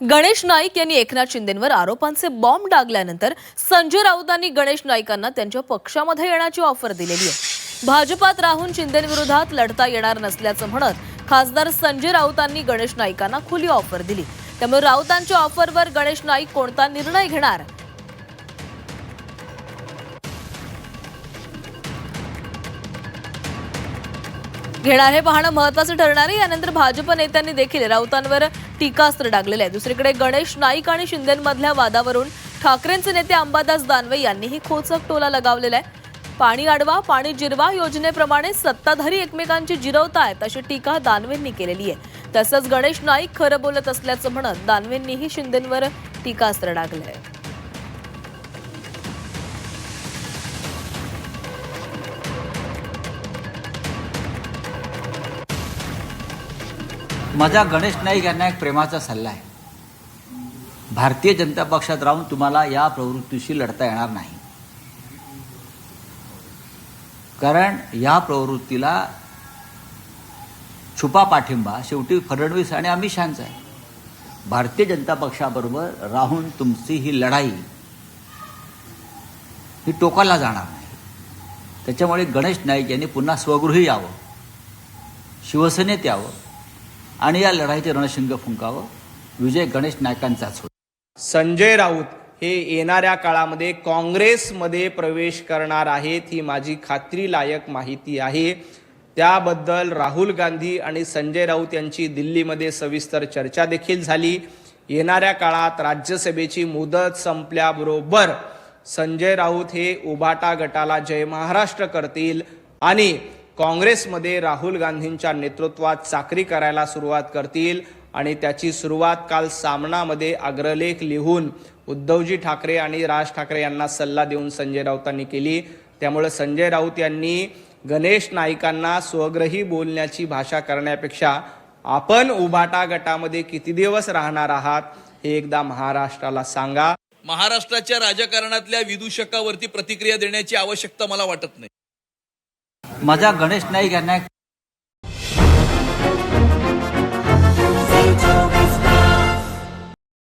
गणेश नाईक यांनी एकनाथ शिंदेंवर आरोपांचे बॉम्ब डागल्यानंतर संजय राऊतांनी गणेश नाईकांना त्यांच्या पक्षामध्ये येण्याची ऑफर दिलेली आहे। भाजपात राहून शिंदेंविरोधात लढता येणार नसल्याचं म्हणत खासदार संजय राऊतांनी गणेश नाईकांना खुली ऑफर दिली। त्यामुळे राऊतांच्या ऑफरवर गणेश नाईक कोणता निर्णय घेणार हे पाहणं महत्त्वाचं ठरणार आहे। यानंतर भाजप नेत्यांनी देखील राऊतांवर टीकास्त्र डागलेलं आहे। दुसरीकडे गणेश नाईक आणि शिंदेंमधल्या वादावरून ठाकरेंचे नेते अंबादास दानवे यांनीही खोचक टोला लगावलेला आहे। पाणी अडवा पाणी जिरवा योजनेप्रमाणे सत्ताधारी एकमेकांची जिरवतायत अशी टीका दानवेंनी केलेली आहे। तसंच गणेश नाईक खरं बोलत असल्याचं म्हणत दानवेंनीही शिंदेंवर टीकास्त्र डागलंय। माझा गणेश नाईक यांना एक प्रेमाचा सल्ला आहे। भारतीय जनता पक्षात राहून तुम्हाला या प्रवृत्तीशी लढता येणार नाही, कारण या प्रवृत्तीला छुपा पाठिंबा शेवटी फडणवीस आणि अमित शहांचा आहे। भारतीय जनता पक्षाबरोबर राहून तुमची ही लढाई ही टोकाला जाणार नाही। त्याच्यामुळे गणेश नाईक यांनी पुन्हा स्वगृही यावं, शिवसेनेत यावं आणि या लढाईचे रणशिंग फुंकावं। विजय गणेश नाईकांचाच होईल। संजय राऊत हे येणाऱ्या काळामध्ये काँग्रेसमध्ये प्रवेश करणार आहेत ही माझी खात्रीलायक माहिती आहे। त्याबद्दल राहुल गांधी आणि संजय राऊत यांची दिल्लीमध्ये सविस्तर चर्चा देखील झाली। येणाऱ्या काळात राज्यसभेची मुदत संपल्याबरोबर संजय राऊत हे उभाटा गटाला जय महाराष्ट्र करतील आणि काँग्रेसमध्ये राहुल गांधींच्या नेतृत्वात चाकरी करायला सुरुवात करतील आणि त्याची सुरुवात काल सामनामध्ये अग्रलेख लिहून उद्धवजी ठाकरे आणि राज ठाकरे यांना सल्ला देऊन संजय राऊतांनी केली। त्यामुळे संजय राऊत यांनी गणेश नाईकांना स्वग्रही बोलण्याची भाषा करण्यापेक्षा आपण उभाटा गटामध्ये किती दिवस राहणार आहात हे एकदा महाराष्ट्राला सांगा। महाराष्ट्राच्या राजकारणातल्या विदूषकावरती प्रतिक्रिया देण्याची आवश्यकता मला वाटत नाही। माझा गणेश नाईक यांना एक